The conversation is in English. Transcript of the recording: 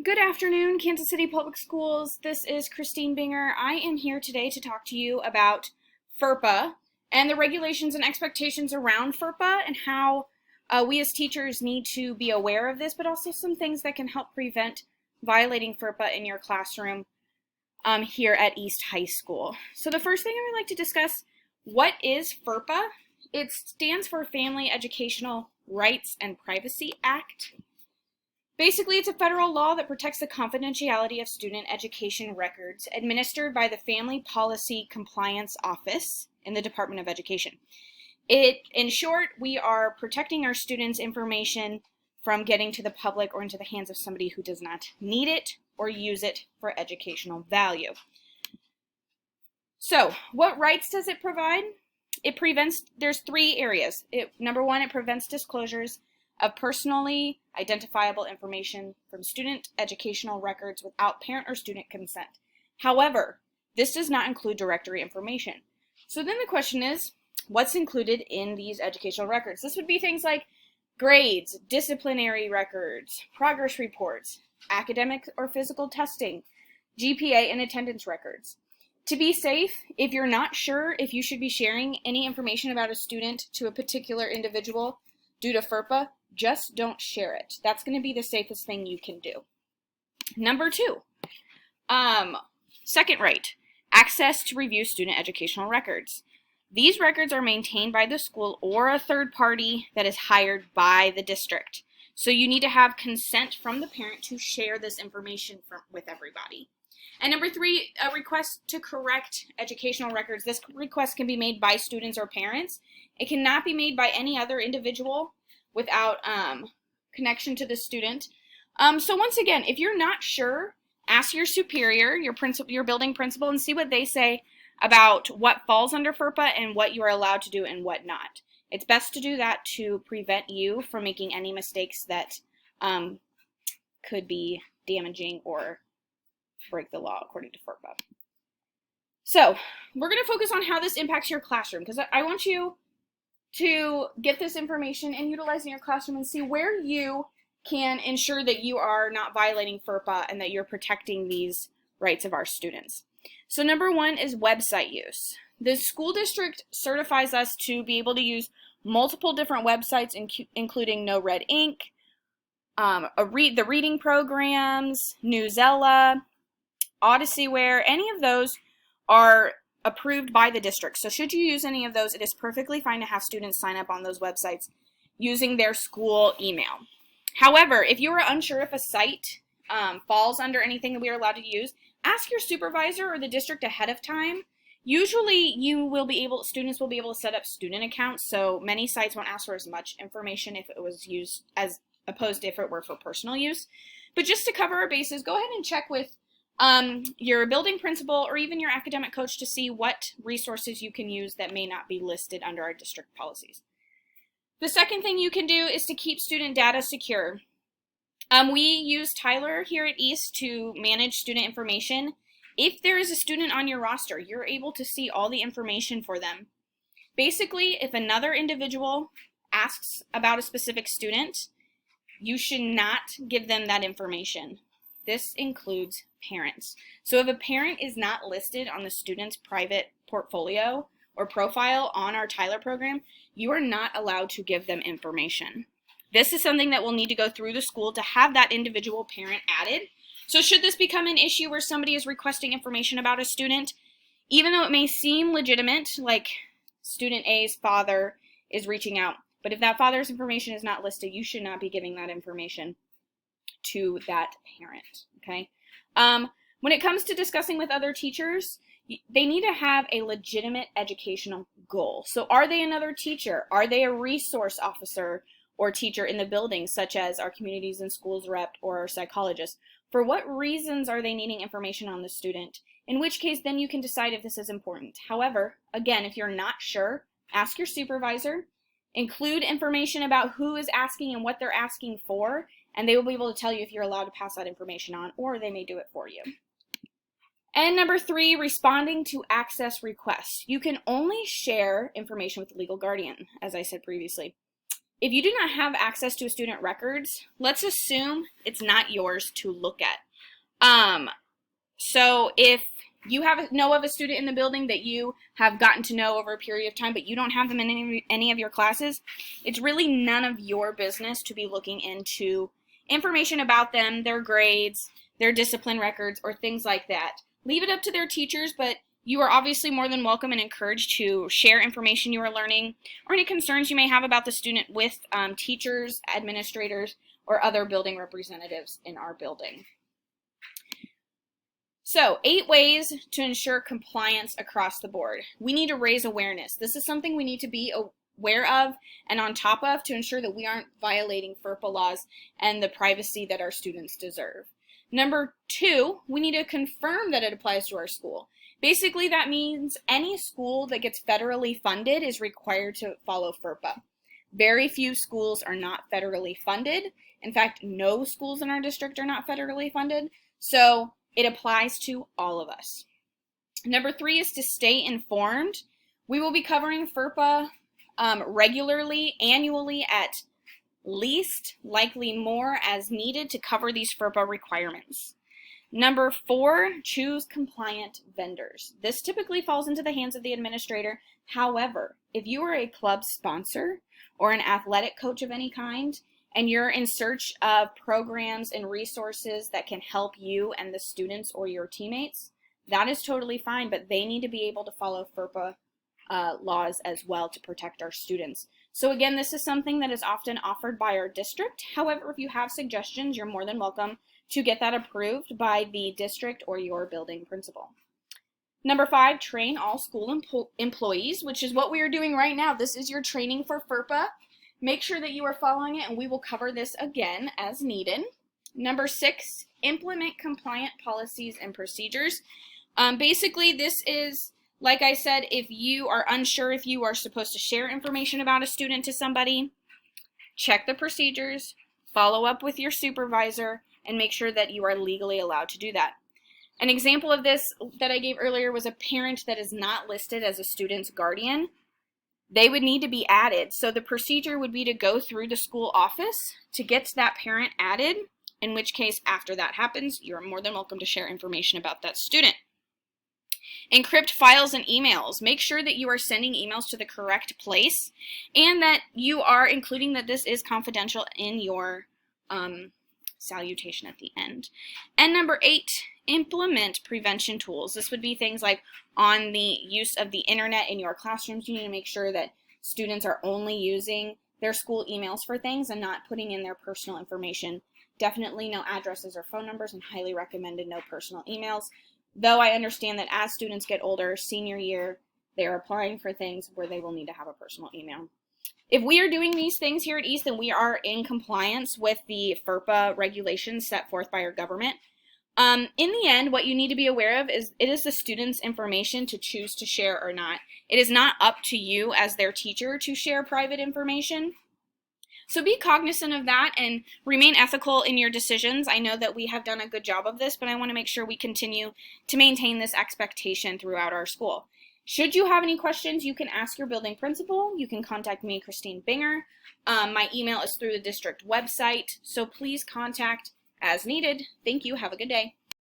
Good afternoon, Kansas City Public Schools. This is Christine Binger. I am here today to talk to you about FERPA and the regulations and expectations around FERPA and how we as teachers need to be aware of this, but also some things that can help prevent violating FERPA in your classroom here at East High School. So the first thing I would like to discuss, what is FERPA? It stands for Family Educational Rights and Privacy Act. Basically, it's a federal law that protects the confidentiality of student education records administered by the Family Policy Compliance Office in the Department of Education. In short, we are protecting our students' information from getting to the public or into the hands of somebody who does not need it or use it for educational value. So, what rights does it provide? There's three areas. Number one, it prevents disclosures of personally identifiable information from student educational records without parent or student consent. However, this does not include directory information. So then the question is, what's included in these educational records? This would be things like grades, disciplinary records, progress reports, academic or physical testing, GPA and attendance records. To be safe, if you're not sure if you should be sharing any information about a student to a particular individual due to FERPA, just don't share it. That's going to be the safest thing you can do. Number two, second right, access to review student educational records. These records are maintained by the school or a third party that is hired by the district. So you need to have consent from the parent to share this information with everybody. And number three, a request to correct educational records. This request can be made by students or parents. It cannot be made by any other individual without connection to the student. So once again, if you're not sure, ask your superior, your building principal, and see what they say about what falls under FERPA and what you are allowed to do and what not. It's best to do that to prevent you from making any mistakes that could be damaging or break the law according to FERPA. So we're going to focus on how this impacts your classroom, because I want you to get this information and utilize in your classroom and see where you can ensure that you are not violating FERPA and that you're protecting these rights of our students. So number one is website use. The school district certifies us to be able to use multiple different websites, including No Red Ink, the reading programs, Newsella, Odysseyware. Any of those are approved by the district. So should you use any of those, it is perfectly fine to have students sign up on those websites using their school email. However, if you are unsure if a site falls under anything that we are allowed to use, ask your supervisor or the district ahead of time. Usually students will be able to set up student accounts, so many sites won't ask for as much information if it was used as opposed to if it were for personal use. But just to cover our bases, go ahead and check with your building principal or even your academic coach to see what resources you can use that may not be listed under our district policies. The second thing you can do is to keep student data secure. We use Tyler here at East to manage student information. If there is a student on your roster, you're able to see all the information for them. Basically, if another individual asks about a specific student, you should not give them that information. This includes parents. So if a parent is not listed on the student's private portfolio or profile on our Tyler program, you are not allowed to give them information. This is something that will need to go through the school to have that individual parent added. So should this become an issue where somebody is requesting information about a student, even though it may seem legitimate, like student A's father is reaching out, but if that father's information is not listed, you should not be giving that information to that parent, okay? When it comes to discussing with other teachers, they need to have a legitimate educational goal. So are they another teacher? Are they a resource officer or teacher in the building, such as our communities and schools rep or our psychologist? For what reasons are they needing information on the student? In which case, then you can decide if this is important. However, again, if you're not sure, ask your supervisor, include information about who is asking and what they're asking for, and they will be able to tell you if you're allowed to pass that information on, or they may do it for you. And number three, responding to access requests. You can only share information with the legal guardian, as I said previously. If you do not have access to student records, let's assume it's not yours to look at. So if you know of a student in the building that you have gotten to know over a period of time, but you don't have them in any of your classes, it's really none of your business to be looking into information about them, their grades, their discipline records, or things like that. Leave it up to their teachers, but you are obviously more than welcome and encouraged to share information you are learning or any concerns you may have about the student with teachers, administrators, or other building representatives in our building. So, 8 ways to ensure compliance across the board. We need to raise awareness. This is something we need to be aware of and on top of to ensure that we aren't violating FERPA laws and the privacy that our students deserve. Number 2, we need to confirm that it applies to our school. Basically, that means any school that gets federally funded is required to follow FERPA. Very few schools are not federally funded. In fact, no schools in our district are not federally funded. So it applies to all of us. Number 3 is to stay informed. We will be covering FERPA regularly, annually, at least, likely more as needed to cover these FERPA requirements. Number 4, choose compliant vendors. This typically falls into the hands of the administrator. However, if you are a club sponsor or an athletic coach of any kind, and you're in search of programs and resources that can help you and the students or your teammates, that is totally fine, but they need to be able to follow FERPA laws as well to protect our students. So again, this is something that is often offered by our district. However, if you have suggestions, you're more than welcome to get that approved by the district or your building principal. Number 5, train all school employees, which is what we are doing right now. This is your training for FERPA. Make sure that you are following it, and we will cover this again as needed. Number 6, implement compliant policies and procedures. Basically, this is, like I said, if you are unsure if you are supposed to share information about a student to somebody, check the procedures, follow up with your supervisor, and make sure that you are legally allowed to do that. An example of this that I gave earlier was a parent that is not listed as a student's guardian. They would need to be added. So the procedure would be to go through the school office to get that parent added, in which case after that happens, you're more than welcome to share information about that student. Encrypt files and emails. Make sure that you are sending emails to the correct place and that you are including that this is confidential in your salutation at the end. And number 8, implement prevention tools. This would be things like on the use of the internet in your classrooms. You need to make sure that students are only using their school emails for things and not putting in their personal information. Definitely no addresses or phone numbers, and highly recommended no personal emails. Though I understand that as students get older, senior year, they're applying for things where they will need to have a personal email. If we are doing these things here at East, then we are in compliance with the FERPA regulations set forth by our government. In the end, what you need to be aware of is it is the student's information to choose to share or not. It is not up to you as their teacher to share private information. So be cognizant of that and remain ethical in your decisions. I know that we have done a good job of this, but I want to make sure we continue to maintain this expectation throughout our school. Should you have any questions, you can ask your building principal. You can contact me, Christine Binger. My email is through the district website, so please contact as needed. Thank you. Have a good day.